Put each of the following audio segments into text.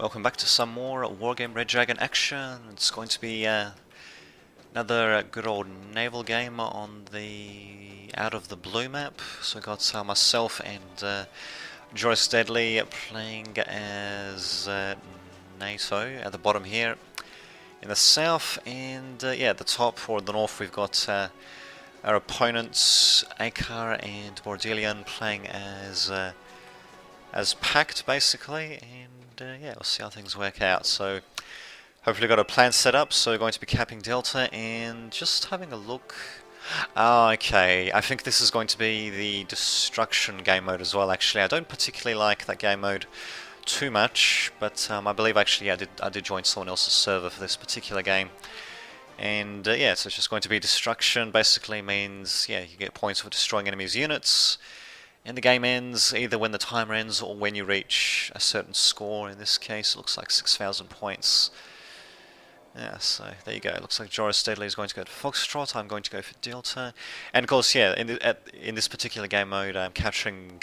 Welcome back to some more Wargame Red Dragon action. It's going to be another good old naval game on the Out of the Blue map. So we got myself and Joyce Deadly playing as NATO at the bottom here in the south, and yeah, at the top or the north we've got our opponents Akar and Bordelian playing as packed basically, and yeah, we'll see how things work out. So hopefully got a plan set up, so we're going to be capping Delta and just having a look. Okay, I think this is going to be the destruction game mode as well. Actually, I don't particularly like that game mode too much, but I believe actually yeah, I did join someone else's server for this particular game. And yeah, so it's just going to be destruction. Basically means, yeah, you get points for destroying enemies' units. And the game ends either when the timer ends or when you reach a certain score. In this case, it looks like 6,000 points. Yeah, so there you go. It looks like Joris Deadly is going to go to Foxtrot. I'm going to go for Delta. And of course, yeah, in this particular game mode, capturing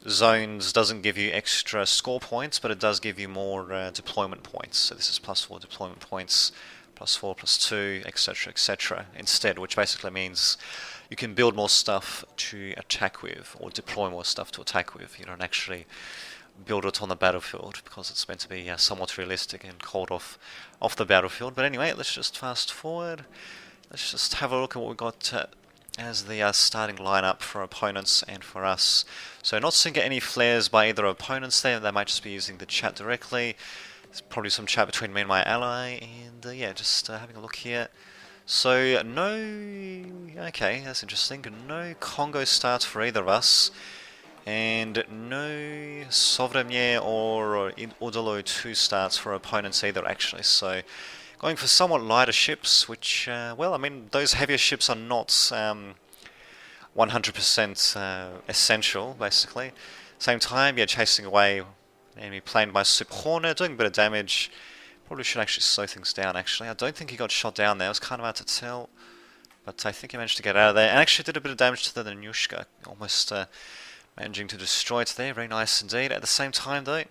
zones doesn't give you extra score points, but it does give you more deployment points. So this is +4 deployment points, +4, +2, etc., etc. instead, which basically means you can build more stuff to attack with, or deploy more stuff to attack with. You don't actually build it on the battlefield, because it's meant to be somewhat realistic and called off the battlefield. But anyway, let's just fast forward. Let's just have a look at what we've got as the starting lineup for opponents and for us. So not seeing any flares by either opponents there. They might just be using the chat directly. There's probably some chat between me and my ally, and yeah, just having a look here. So no, okay, that's interesting. No Congo starts for either of us, and no Sovremier or Udalo 2 starts for opponents either, actually. So going for somewhat lighter ships, which, well, I mean, those heavier ships are not 100% essential, basically. Same time, yeah, chasing away enemy plane by Super Hornet, doing a bit of damage. Probably should actually slow things down, actually. I don't think he got shot down there. It was kind of hard to tell. But I think he managed to get out of there. And actually did a bit of damage to the Nanushka. Almost managing to destroy it there. Very nice indeed. At the same time, though,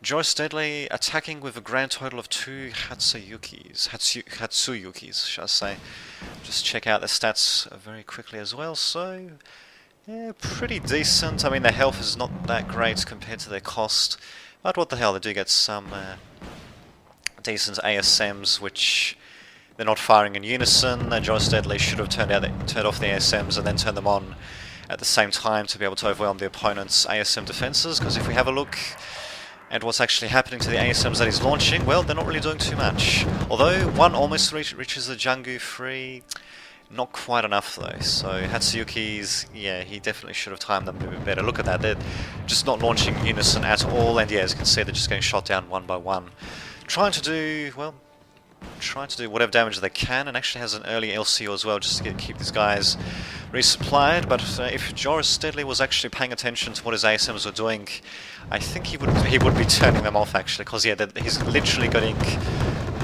Joyce Deadly attacking with a grand total of 2 Hatsuyukis, shall I say. Just check out their stats very quickly as well. So, yeah, pretty decent. I mean, their health is not that great compared to their cost. But what the hell, they do get some decent ASMs, which they're not firing in unison. Joyce Deadly should have turned off the ASMs and then turned them on at the same time to be able to overwhelm the opponent's ASM defenses, because if we have a look at what's actually happening to the ASMs that he's launching, well, they're not really doing too much. Although one almost reaches the Jangu free, not quite enough though. So Hatsuyuki's, yeah, he definitely should have timed them a bit better. Look at that, they're just not launching in unison at all, and yeah, as you can see, they're just getting shot down one by one. Trying to do whatever damage they can, and actually has an early LCO as well, just to keep these guys resupplied. But if Joris Deadly was actually paying attention to what his ASMs were doing, I think he would be turning them off, actually, because yeah, he's literally getting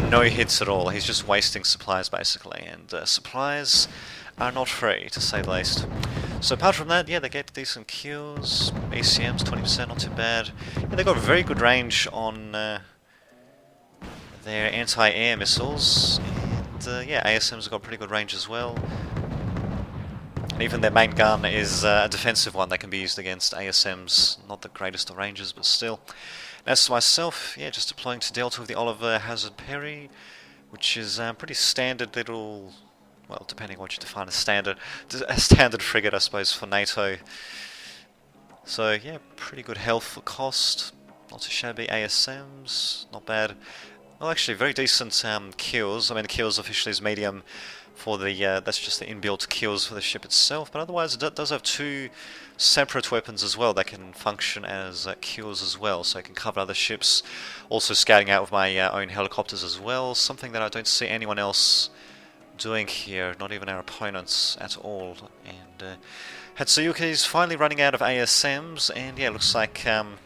no hits at all. He's just wasting supplies basically, and supplies are not free, to say the least. So apart from that, yeah, they get decent kills, ACMs 20%, not too bad. Yeah, they got a very good range on their anti-air missiles, and yeah, ASMs have got pretty good range as well. And even their main gun is a defensive one that can be used against ASMs. Not the greatest of ranges, but still. As to myself, yeah, just deploying to Delta with the Oliver Hazard Perry, which is a pretty standard little, well, depending on what you define as standard, a standard frigate, I suppose, for NATO. So yeah, pretty good health for cost. Not too shabby. ASMs, not bad. Well, actually, very decent kills. I mean, the kills officially is medium for the, that's just the inbuilt kills for the ship itself, but otherwise it does have 2 separate weapons as well that can function as kills as well, so I can cover other ships. Also scouting out with my own helicopters as well, something that I don't see anyone else doing here, not even our opponents at all. And Hatsuyuki's finally running out of ASMs, and yeah, looks like going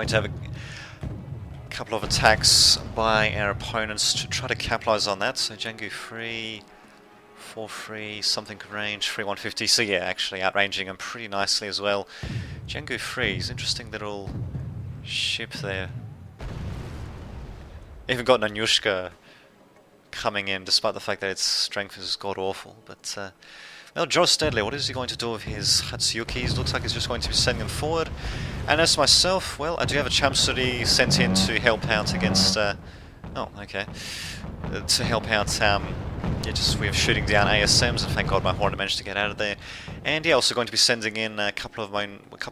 to have a couple of attacks by our opponents to try to capitalize on that. So Jangu free, 4 free, something range, free 150. So yeah, actually outranging them pretty nicely as well. Jangu free is interesting little ship there. Even got Nanyushka coming in, despite the fact that its strength is god-awful. But, well, Josh Deadly, what is he going to do with his Hatsuyukis? Looks like he's just going to be sending them forward. And as myself, well, I do have a Chamsuri sent in to help out against... oh, okay. To help out, yeah, just we are shooting down ASMs, and thank God my Hornet managed to get out of there. And yeah, also going to be sending in a couple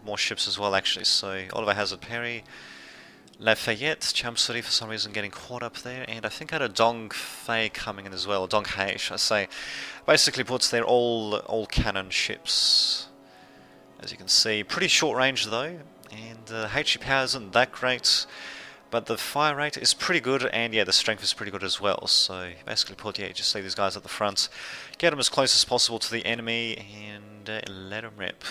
more ships as well, actually. So, Oliver Hazard Perry... Lafayette, Chamsuri for some reason getting caught up there, and I think I had a Dong Fei coming in as well, or Dong Hai, should I say. Basically puts their all cannon ships, as you can see. Pretty short range though, and the HE power isn't that great, but the fire rate is pretty good, and yeah, the strength is pretty good as well. So basically put, yeah, just leave these guys at the front, get them as close as possible to the enemy, and let them rip.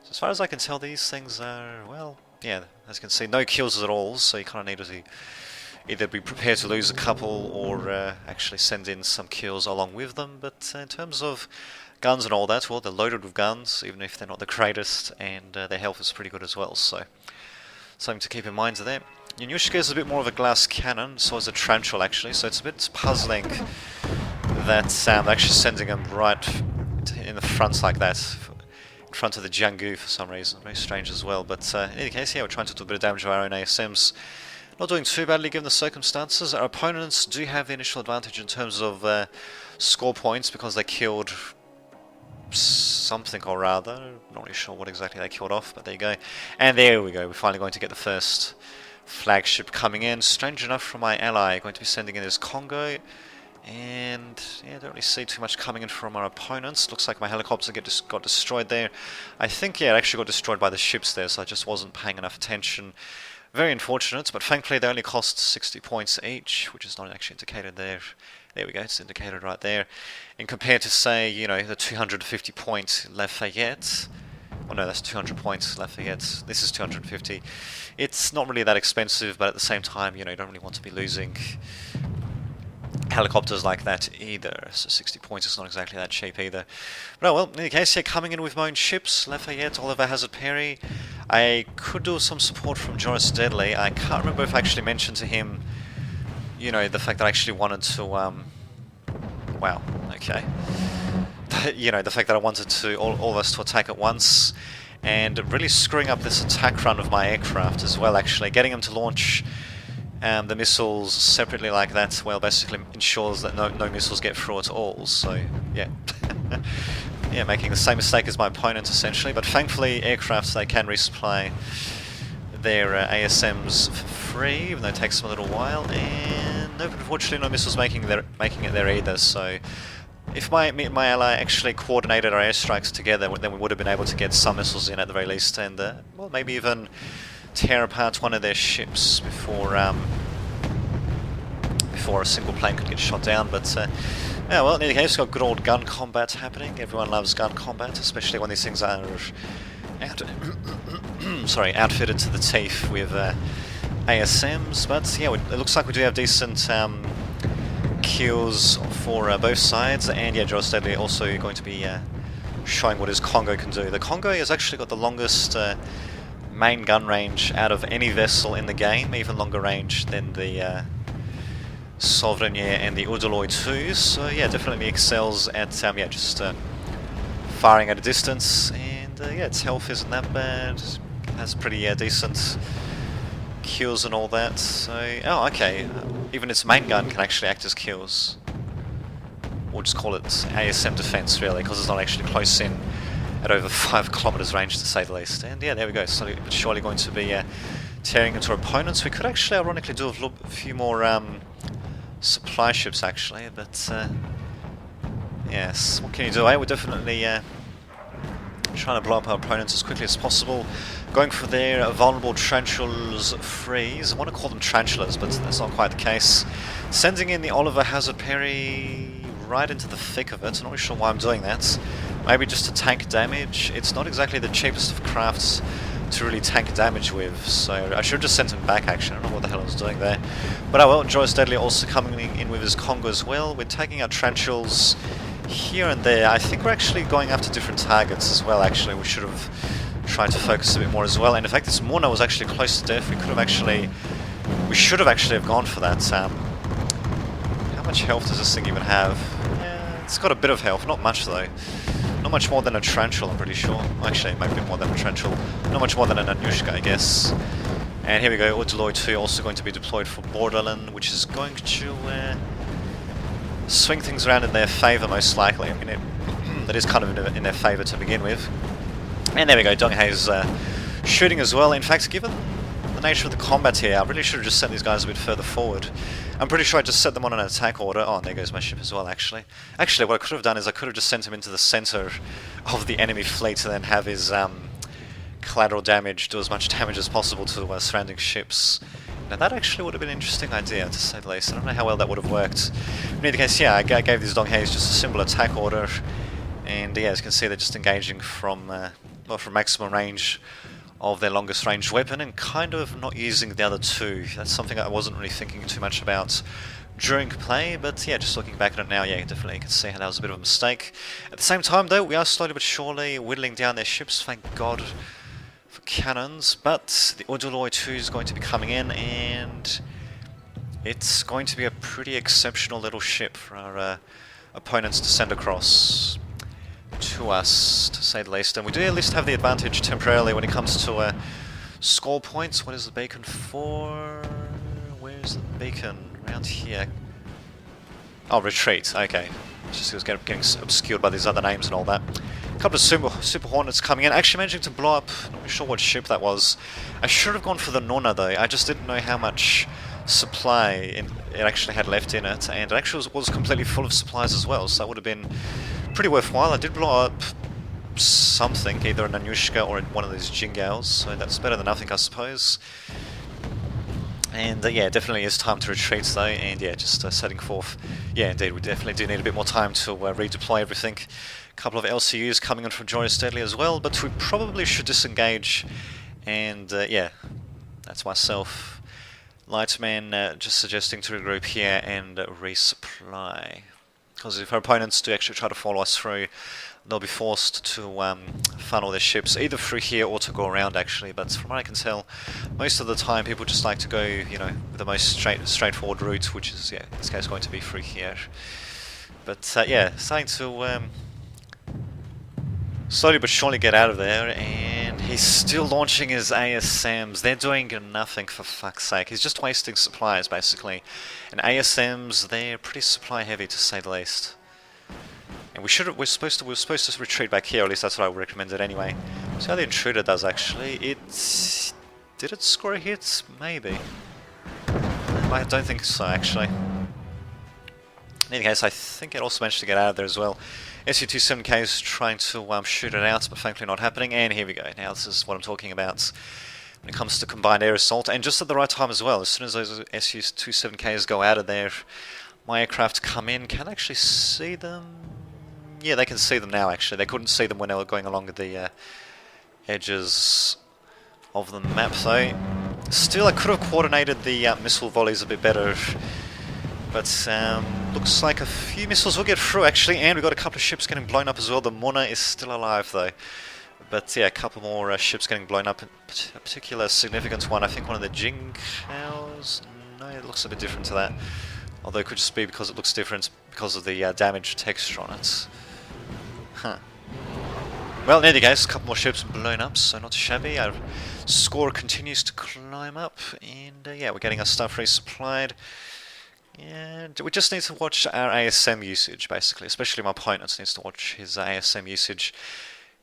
So as far as I can tell, these things are, well... yeah, as you can see, no kills at all, so you kind of need to either be prepared to lose a couple or actually send in some kills along with them. But in terms of guns and all that, well, they're loaded with guns, even if they're not the greatest, and their health is pretty good as well, so something to keep in mind there. Yanushka is a bit more of a glass cannon, so is a Tarantula actually, so it's a bit puzzling that they're actually sending them right in the front like that. In front of the Jianggu for some reason. Very strange as well. But in any case, yeah, we're trying to do a bit of damage to our own ASMs. Not doing too badly given the circumstances. Our opponents do have the initial advantage in terms of score points because they killed something or rather. Not really sure what exactly they killed off, but there you go. And there we go. We're finally going to get the first flagship coming in. Strange enough from my ally. Going to be sending in this Congo. And yeah, I don't really see too much coming in from our opponents. Looks like my helicopter got destroyed there. I think, yeah, it actually got destroyed by the ships there, so I just wasn't paying enough attention. Very unfortunate, but thankfully they only cost 60 points each, which is not actually indicated there. There we go, it's indicated right there. And compared to, say, you know, the 250 point Lafayette... oh no, that's 200 points Lafayette. This is 250. It's not really that expensive, but at the same time, you know, you don't really want to be losing helicopters like that either, so 60 points is not exactly that cheap either. But oh well, in any case, yeah, coming in with my own ships, Lafayette, Oliver Hazard Perry. I could do some support from Joris Deadly. I can't remember if I actually mentioned to him, you know, the fact that I actually wanted to, wow, okay. You know, the fact that I wanted to, all of us to attack at once, and really screwing up this attack run of my aircraft as well, actually. Getting them to launch the missiles separately like that, well, basically ensures that no missiles get through at all, so, yeah. Yeah, making the same mistake as my opponent, essentially, but thankfully, aircrafts, they can resupply their ASMs for free, even though it takes them a little while, and unfortunately no missiles making it there either, so if my ally actually coordinated our airstrikes together, then we would have been able to get some missiles in at the very least, and, well, maybe even tear apart one of their ships before a single plane could get shot down. But yeah, well, in any case, we've got good old gun combat happening. Everyone loves gun combat, especially when these things are outfitted to the teeth with ASMs. But yeah, it looks like we do have decent kills for both sides, and yeah, Joe Steadley also going to be showing what his Congo can do. The Congo has actually got the longest main gun range out of any vessel in the game, even longer range than the Sovereignier and the Udaloy 2s, so yeah, definitely excels at yeah, just firing at a distance, and yeah, its health isn't that bad, it has pretty decent kills and all that, so, oh okay, even its main gun can actually act as kills. We'll just call it ASM defense really, because it's not actually close in at over 5 kilometers range to say the least. And yeah, there we go, slowly but surely going to be tearing into our opponents. We could actually ironically do a few more supply ships actually, but yes, what can you do? We're definitely trying to blow up our opponents as quickly as possible, going for their vulnerable tarantulas freeze. I want to call them tarantulas, but that's not quite the case. Sending in the Oliver Hazard Perry right into the thick of it. I'm not really sure why I'm doing that. Maybe just to tank damage. It's not exactly the cheapest of crafts to really tank damage with, so I should have just sent him back actually. I don't know what the hell I was doing there. But oh well, Joyce Deadly also coming in with his Congo as well. We're taking our tarantulas here and there. I think we're actually going after different targets as well actually. We should have trying to focus a bit more as well. And in fact, this Morna was actually close to death. We should have actually gone for that. How much health does this thing even have? Yeah, it's got a bit of health, not much though. Not much more than a Tarantula, I'm pretty sure. Actually, it might be more than a Tarantula. Not much more than an Anushka, I guess. And here we go, Udaloy 2 also going to be deployed for Borderland, which is going to swing things around in their favour most likely. I mean, that is kind of in their favour to begin with. And there we go, Donghei's shooting as well. In fact, given the nature of the combat here, I really should have just sent these guys a bit further forward. I'm pretty sure I just set them on an attack order. Oh, and there goes my ship as well, actually. Actually, what I could have done is I could have just sent him into the centre of the enemy fleet and then have his collateral damage do as much damage as possible to surrounding ships. Now that actually would have been an interesting idea, to say the least. I don't know how well that would have worked. In either case, yeah, I gave these Donghaes just a simple attack order, and yeah, as you can see, they're just engaging from well, from maximum range of their longest range weapon and kind of not using the other two. That's something I wasn't really thinking too much about during play, but yeah, just looking back at it now, yeah, definitely you can see how that was a bit of a mistake. At the same time though, we are slowly but surely whittling down their ships, thank God for cannons, but the Udaloy 2 is going to be coming in, and it's going to be a pretty exceptional little ship for our opponents to send across to us, to say the least. And we do at least have the advantage temporarily when it comes to score points. What is the beacon for? Where's the beacon? Around here. Oh, retreat. Okay. Just was getting obscured by these other names and all that. A couple of super Hornets coming in. Actually managing to blow up, not really sure what ship that was. I should have gone for the Nona though. I just didn't know how much supply it actually had left in it, and it actually was completely full of supplies as well, so that would have been pretty worthwhile. I did blow up something, either an Anushka or one of these Jingals, so that's better than nothing, I suppose. And yeah, definitely is time to retreat though, and yeah, just setting forth. Yeah, indeed, we definitely do need a bit more time to redeploy everything. A couple of LCUs coming in from Joyous Deadly as well, but we probably should disengage, and yeah, that's myself. Lightman just suggesting to regroup here and resupply. Because if our opponents do actually try to follow us through, they'll be forced to funnel their ships either through here or to go around actually. But from what I can tell, most of the time people just like to go, you know, the most straightforward route, which is, yeah, in this case going to be through here. But yeah, starting to slowly but surely get out of there, and he's still launching his ASMs. They're doing nothing, for fuck's sake. He's just wasting supplies, basically. And ASMs, they're pretty supply heavy, to say the least. And we're supposed to retreat back here, or at least that's what I recommended anyway. See how the Intruder does, actually. Did it score a hit? Maybe. I don't think so, actually. In any case, I think it also managed to get out of there as well. SU-27K is trying to shoot it out, but thankfully not happening. And here we go. Now this is what I'm talking about when it comes to combined air assault, and just at the right time as well. As soon as those SU-27Ks go out of there, my aircraft come in. Can I actually see them? Yeah, they can see them now, actually. They couldn't see them when they were going along the edges of the map, though. Still, I could have coordinated the missile volleys a bit better. But looks like a few missiles will get through, actually, and we've got a couple of ships getting blown up as well. The Mona is still alive, though. But yeah, a couple more ships getting blown up. A particular significant one, I think one of the Jinghaos? No, it looks a bit different to that. Although it could just be because it looks different because of the damage texture on it. Huh. Well, in any case, a couple more ships blown up, so not shabby. Our score continues to climb up, and yeah, we're getting our stuff resupplied. Yeah, we just need to watch our ASM usage, basically. Especially my opponent needs to watch his ASM usage.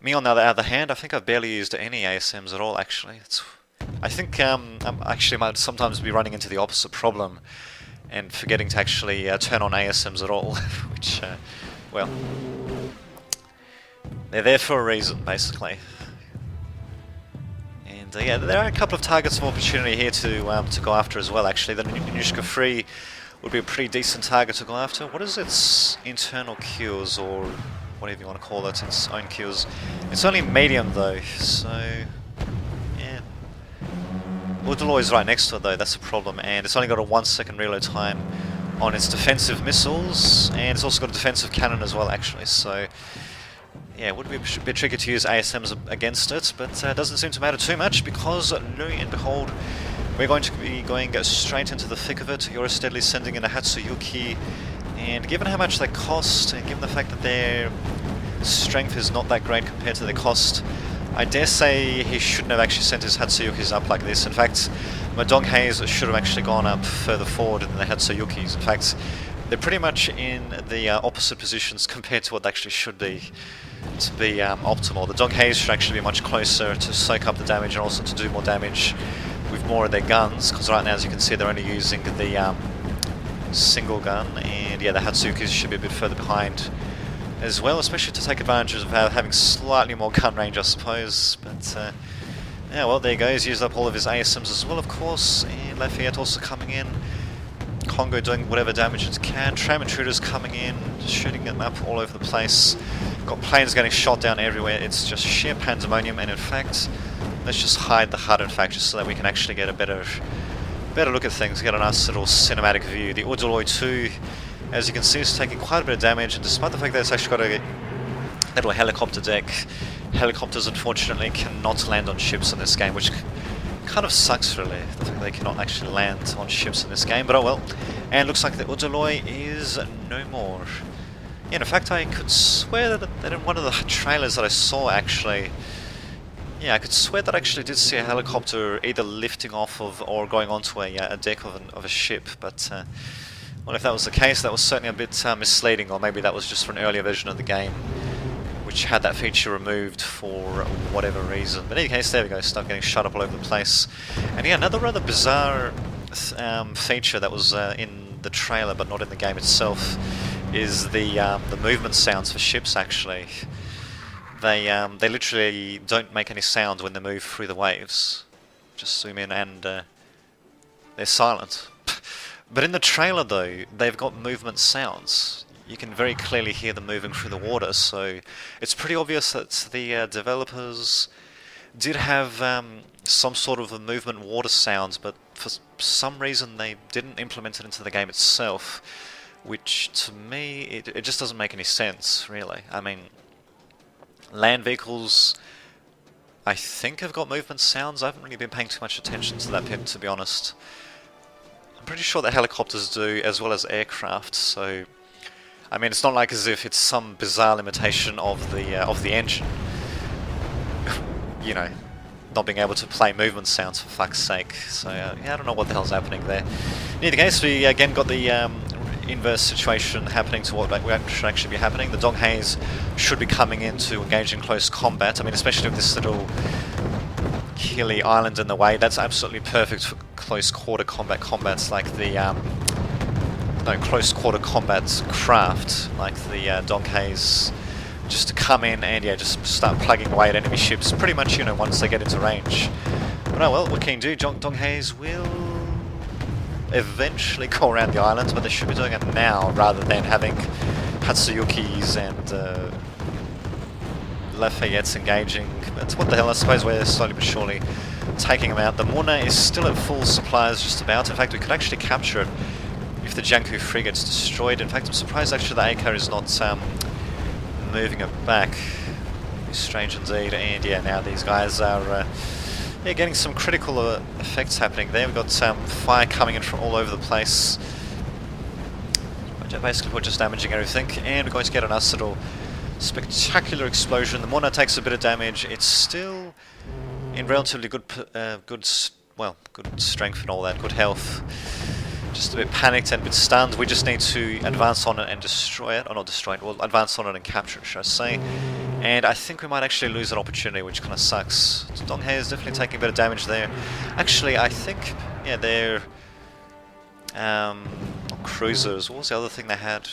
Me, on the other hand, I think I've barely used any ASMs at all, actually. I think I actually might sometimes be running into the opposite problem and forgetting to actually turn on ASMs at all, which, well, they're there for a reason, basically. And yeah, there are a couple of targets of opportunity here to go after as well, actually. The Anushka 3 would be a pretty decent target to go after. What is its internal kills, or whatever you want to call it, its own kills? It's only medium though, so yeah. Udaloy is right next to it though, that's a problem, and it's only got a 1 second reload time on its defensive missiles, and it's also got a defensive cannon as well, actually, so yeah, it would be a bit tricky to use ASMs against it, but it doesn't seem to matter too much because, lo and behold, we're going to be going straight into the thick of it. You're steadily sending in a Hatsuyuki, and given how much they cost, and given the fact that their strength is not that great compared to their cost, I dare say he shouldn't have actually sent his Hatsuyukis up like this. In fact, my Donghaes should have actually gone up further forward than the Hatsuyukis. In fact, they're pretty much in the opposite positions compared to what they actually should be to be optimal. The Donghaes should actually be much closer to soak up the damage and also to do more damage with more of their guns, because right now, as you can see, they're only using the single gun, and yeah, the Hatsuyukis should be a bit further behind as well, especially to take advantage of having slightly more gun range, I suppose. But yeah, well, there you go. He's used up all of his ASMs as well, of course, and Lafayette also coming in. Congo doing whatever damage it can. Tram intruders coming in, shooting them up all over the place. Got planes getting shot down everywhere. It's just sheer pandemonium, and in fact, let's just hide the HUD, in fact, just so that we can actually get a better look at things, get a nice little cinematic view. The Udaloy 2, as you can see, is taking quite a bit of damage, and despite the fact that it's actually got a little helicopter deck, helicopters unfortunately cannot land on ships in this game, which kind of sucks really. I think they cannot actually land on ships in this game, but oh well. And looks like the Udaloy is no more. Yeah, in fact, I could swear that in one of the trailers that I saw, actually, yeah, I could swear that I actually did see a helicopter either lifting off of or going onto a deck of a ship, but well, if that was the case, that was certainly a bit misleading, or maybe that was just for an earlier version of the game which had that feature removed for whatever reason. But in any case, there we go, stuff getting shut up all over the place. And yeah, another rather bizarre feature that was in the trailer but not in the game itself is the movement sounds for ships, actually. They literally don't make any sound when they move through the waves. Just zoom in and they're silent. But in the trailer though, they've got movement sounds. You can very clearly hear them moving through the water, so it's pretty obvious that the developers did have some sort of a movement water sounds, but for some reason they didn't implement it into the game itself, which to me, it just doesn't make any sense, really. I mean, land vehicles, I think, have got movement sounds. I haven't really been paying too much attention to that bit, to be honest. I'm pretty sure that helicopters do, as well as aircraft, so I mean, it's not like as if it's some bizarre limitation of the engine. You know, not being able to play movement sounds, for fuck's sake. So yeah, I don't know what the hell's happening there. In either case, we again got the inverse situation happening to what should actually be happening. The Donghaes should be coming in to engage in close combat. I mean, especially with this little hilly island in the way, that's absolutely perfect for close quarter combats like the close quarter combat craft like the Donghaes, just to come in and yeah, just start plugging away at enemy ships pretty much, you know, once they get into range. But oh well, what can you do? Donghaes will eventually go around the island, but they should be doing it now rather than having Hatsuyukis and Lafayette's engaging. But what the hell, I suppose we're slowly but surely taking them out. The Muna is still at full supplies just about. In fact, we could actually capture it if the Janku frigate's destroyed. In fact, I'm surprised actually the AK is not moving it back. It's strange indeed. And yeah, now these guys are yeah, getting some critical effects happening there. We've got fire coming in from all over the place. Basically, we're just damaging everything, and we're going to get a nice little spectacular explosion. The Mona takes a bit of damage. It's still in relatively good strength and all that, good health. Just a bit panicked and a bit stunned. We just need to advance on it and destroy it. Or not destroy it, we'll advance on it and capture it, should I say. And I think we might actually lose that opportunity, which kind of sucks. Donghae is definitely taking a bit of damage there. Actually, I think, yeah, they're cruisers. What was the other thing they had?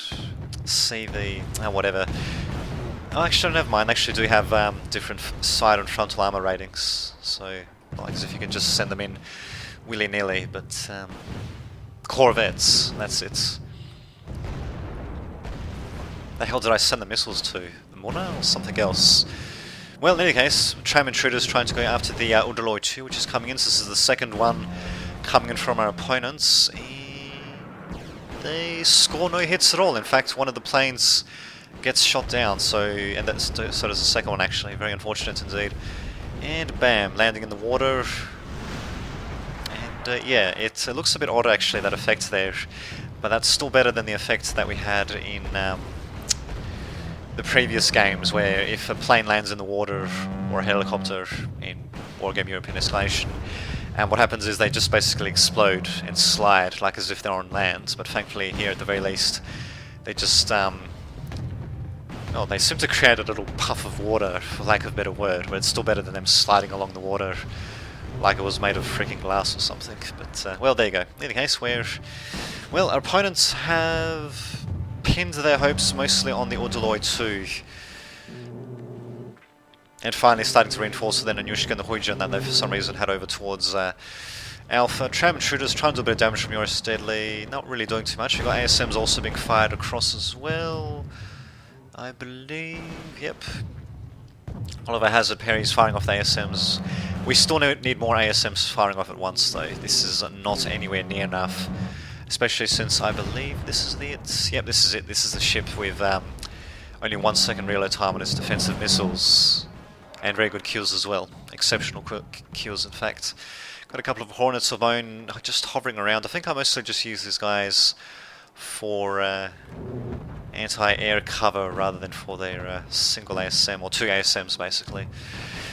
CV, whatever. Oh, actually, never mind. They actually do have different side and frontal armor ratings. So, not like as if you can just send them in willy-nilly, but Corvettes, that's it. The hell did I send the missiles to? The Mona or something else? Well, in any case, Tram Intruders trying to go after the Udaloy 2, which is coming in. So this is the second one coming in from our opponents. They score no hits at all. In fact, one of the planes gets shot down. So, and that's so does the second one actually. Very unfortunate indeed. And bam, landing in the water. And yeah, it looks a bit odd actually, that effect there, but that's still better than the effect that we had in the previous games, where if a plane lands in the water or a helicopter in Wargame European Escalation, and what happens is they just basically explode and slide like as if they're on land. But thankfully here at the very least they just they seem to create a little puff of water, for lack of a better word, but it's still better than them sliding along the water like it was made of freaking glass or something. But well, there you go. In any case, well, our opponents have pinned their hopes mostly on the Udaloy 2, and finally starting to reinforce with the Nanushka and the Huijin that they for some reason head over towards Alpha. Tram intruders trying to do a bit of damage from yours steadily, not really doing too much. You've got ASMs also being fired across as well, I believe. Yep. Oliver Hazard Perry's firing off the ASMs. We still need more ASMs firing off at once though. This is not anywhere near enough, especially since I believe this is it. Yep, this is it. This is the ship with only 1 second reload time on its defensive missiles, and very good kills as well. Exceptional kills, in fact. Got a couple of Hornets of my own just hovering around. I think I mostly just use these guys for anti-air cover rather than for their single ASM, or 2 ASMs basically.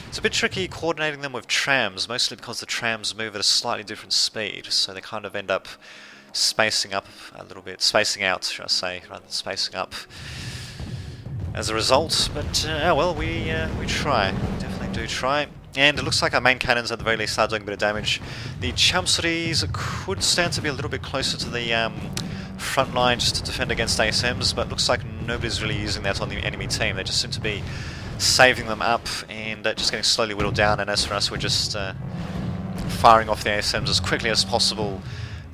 It's a bit tricky coordinating them with trams, mostly because the trams move at a slightly different speed, so they kind of end up spacing up a little bit, spacing out, should I say, rather than spacing up as a result. But oh well, we try, definitely do try. And it looks like our main cannons at the very least are doing a bit of damage. The Chamsuris could stand to be a little bit closer to the front line just to defend against ASMs, but looks like nobody's really using that on the enemy team. They just seem to be saving them up and just getting slowly whittled down, and as for us, we're just firing off the ASMs as quickly as possible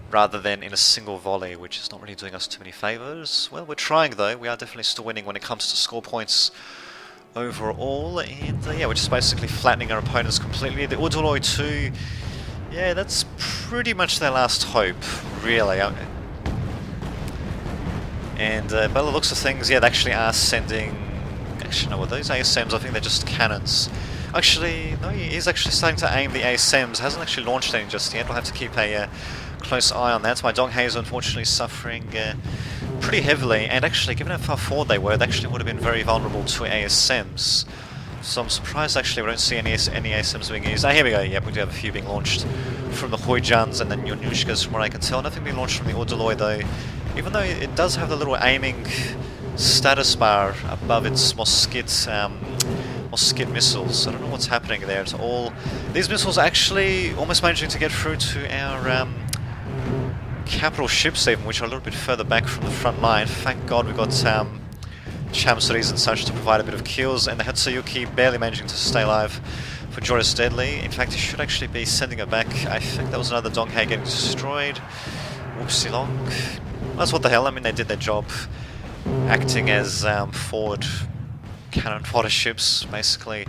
rather than in a single volley, which is not really doing us too many favours. Well, we're trying though. We are definitely still winning when it comes to score points overall, and yeah, we're just basically flattening our opponents completely. The Udaloy 2, yeah, that's pretty much their last hope, really. And by the looks of things, yeah, they actually are sending... Actually, no, were those ASMs? I think they're just cannons. Actually, no, he's actually starting to aim the ASMs. Hasn't actually launched any just yet. We'll have to keep a close eye on that. My Donghae is unfortunately suffering pretty heavily, and actually, given how far forward they were, they actually would have been very vulnerable to ASMs. So I'm surprised actually we don't see any ASMs being used. Ah, here we go. Yep, we do have a few being launched from the Huijans and the Nunushkas, from what I can tell. Nothing being launched from the Udaloy though, even though it does have the little aiming status bar above its Moskit missiles. I don't know what's happening there at all. These missiles are actually almost managing to get through to our capital ships even, which are a little bit further back from the front line. Thank God we've got Chamsuris and such to provide a bit of kills, and the Hatsuyuki barely managing to stay alive for Joris Deadly. In fact, he should actually be sending it back. I think that was another Donghae getting destroyed. Whoopsie long. That's what the hell, I mean, they did their job acting as forward cannon fodder ships, basically.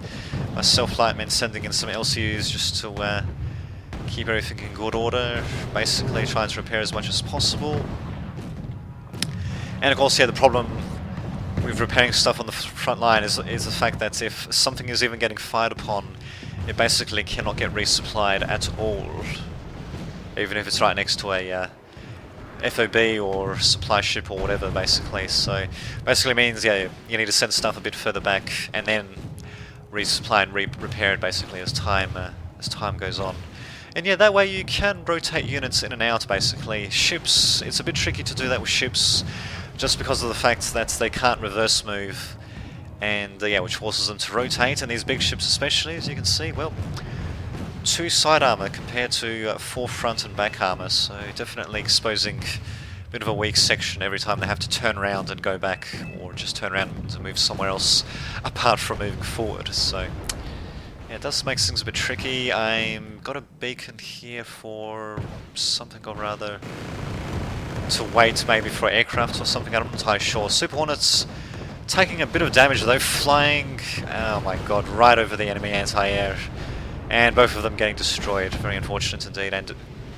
Myself, Lightmen sending in some LCUs just to keep everything in good order, basically trying to repair as much as possible. And of course, yeah, the problem with repairing stuff on the front line is the fact that if something is even getting fired upon, it basically cannot get resupplied at all, even if it's right next to a FOB or supply ship or whatever, basically. So basically means, yeah, you need to send stuff a bit further back and then resupply and repair it basically as time goes on. And yeah, that way you can rotate units in and out basically. Ships, it's a bit tricky to do that with ships just because of the fact that they can't reverse move, and yeah, which forces them to rotate. And these big ships especially, as you can see, well, 2 side armor compared to 4 front and back armor, so definitely exposing a bit of a weak section every time they have to turn around and go back, or just turn around and move somewhere else apart from moving forward. So yeah, it does make things a bit tricky. I've got a beacon here for something or rather to wait maybe for aircraft or something, I'm not entirely sure. Super Hornets taking a bit of damage though, flying, oh my god, right over the enemy anti-air. And both of them getting destroyed. Very unfortunate indeed. And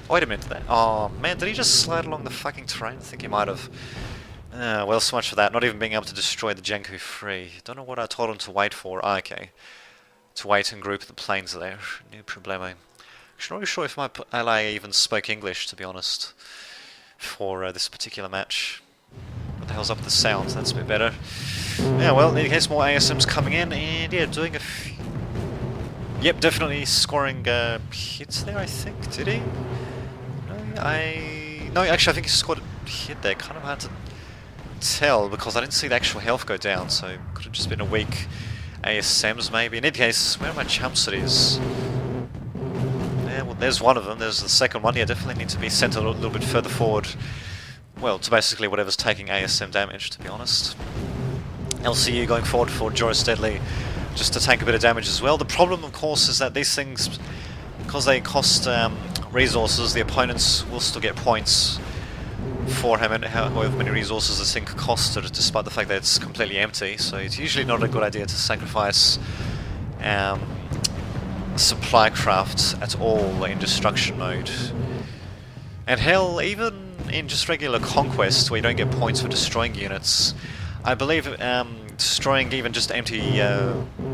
wait a minute, oh man, did he just slide along the fucking terrain? I think he might have. Well, so much for that. Not even being able to destroy the Jenku free. Don't know what I told him to wait for. Ah, okay. To wait and group the planes there. No problemo. I'm not really sure if my ally even spoke English, to be honest, for this particular match. What the hell's up with the sound? That's a bit better. Yeah, well, in any case, more ASMs coming in, and yeah, doing a few... Yep, definitely scoring hits there, I think. Did he? No, actually, I think he scored a hit there. Kind of hard to tell, because I didn't see the actual health go down, so it could have just been a weak ASMs, maybe. In any case, where are my jump cities? Yeah, well, there's one of them. There's the second one. Yeah, definitely need to be sent a little bit further forward. Well, to basically whatever's taking ASM damage, to be honest. LCU going forward for Joris Deadly, just to take a bit of damage as well. The problem, of course, is that these things, because they cost resources, the opponents will still get points for however many resources this thing costed, despite the fact that it's completely empty. So it's usually not a good idea to sacrifice supply craft at all in destruction mode. And hell, even in just regular conquest, where you don't get points for destroying units, I believe destroying even just empty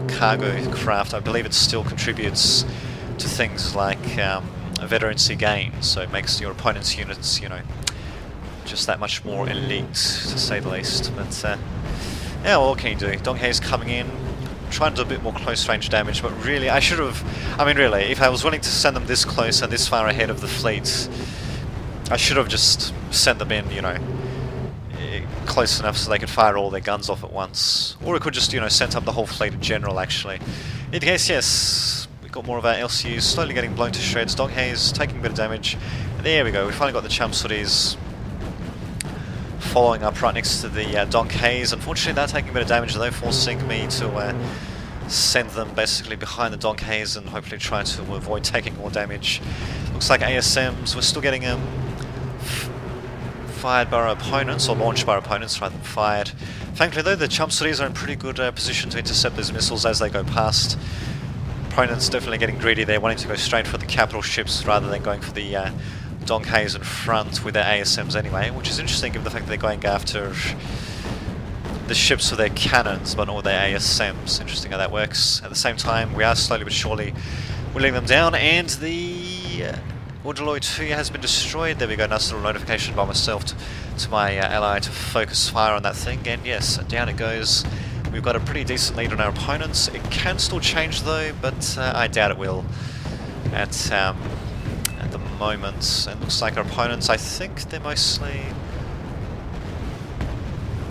cargo craft, I believe it still contributes to things like veterancy gain, so it makes your opponent's units, you know, just that much more elite, to say the least. But yeah, well, what can you do? Donghei's coming in, trying to do a bit more close range damage, but really, I should have... I mean, really, if I was willing to send them this close and this far ahead of the fleet, I should have just sent them in, you know, close enough so they could fire all their guns off at once. Or it could just, you know, send up the whole fleet in general, actually. In any case, yes, we've got more of our LCUs slowly getting blown to shreds. Donghei's taking a bit of damage. And there we go, we finally got the Chamsudis following up right next to the Donghei's. Unfortunately, they're taking a bit of damage, though, forcing me to send them basically behind the Donghei's and hopefully try to avoid taking more damage. Looks like ASMs, we're still getting fired by our opponents, or launched by our opponents rather than fired. Thankfully though, the Chamsudis are in pretty good position to intercept those missiles as they go past. Opponents definitely getting greedy there, wanting to go straight for the capital ships rather than going for the Donghei's in front with their ASMs anyway, which is interesting given the fact that they're going after the ships with their cannons but not with their ASMs. Interesting how that works. At the same time, we are slowly but surely whittling them down, and the Ordaloy 2 has been destroyed. There we go, nice little notification by myself to my ally to focus fire on that thing, and yes, down it goes. We've got a pretty decent lead on our opponents. It can still change though, but I doubt it will at the moment. And looks like our opponents, I think they're mostly...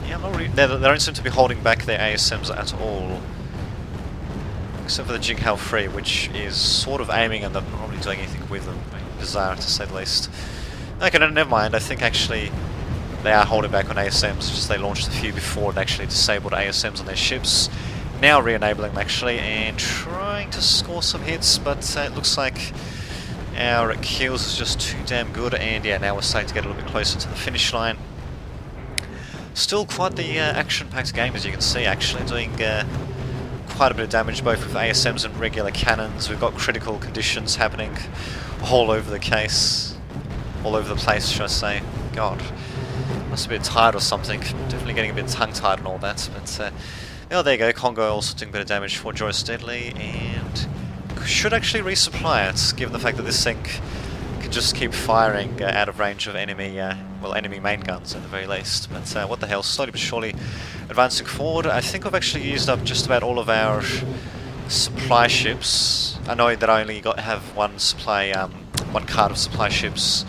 yeah, I'm not really... they don't seem to be holding back their ASMs at all. Except for the Jinghao Free, which is sort of aiming and not really doing anything with them. Bizarre, to say the least. Okay, no, never mind. I think actually they are holding back on ASMs, just they launched a few before and actually disabled ASMs on their ships. Now re-enabling them actually, and trying to score some hits, but it looks like our kills is just too damn good, and yeah, now we're starting to get a little bit closer to the finish line. Still quite the action-packed game, as you can see, actually, doing quite a bit of damage both with ASMs and regular cannons. We've got critical conditions happening all over the case. All over the place, should I say. God. Must be a bit tired or something. Definitely getting a bit tongue-tied and all that. But, oh, there you go. Congo also doing a bit of damage for Joris Deadly, and should actually resupply it, given the fact that this thing can just keep firing out of range of enemy, well, enemy main guns at the very least. But what the hell, slowly but surely advancing forward. I think we've actually used up just about all of our supply ships. I know that I only have one supply, one card of supply ships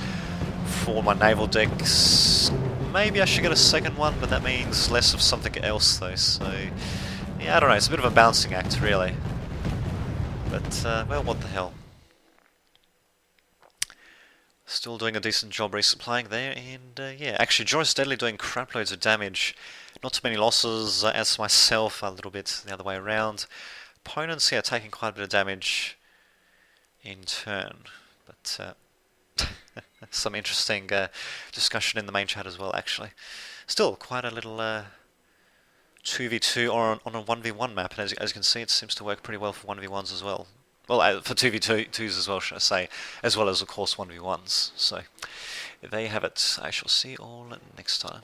for my naval decks. Maybe I should get a second one, but that means less of something else though, so yeah, I don't know, it's a bit of a balancing act really. But, well, what the hell. Still doing a decent job resupplying there, and yeah, actually Joris Deadly doing crap loads of damage. Not too many losses, as myself, a little bit the other way around. Opponents, yeah, taking quite a bit of damage in turn, but some interesting discussion in the main chat as well, actually. Still, quite a little 2v2 or on a 1v1 map, and as you can see, it seems to work pretty well for 1v1s as well. Well, for 2v2s as well, should I say, as well as, of course, 1v1s. So, there you have it. I shall see you all next time.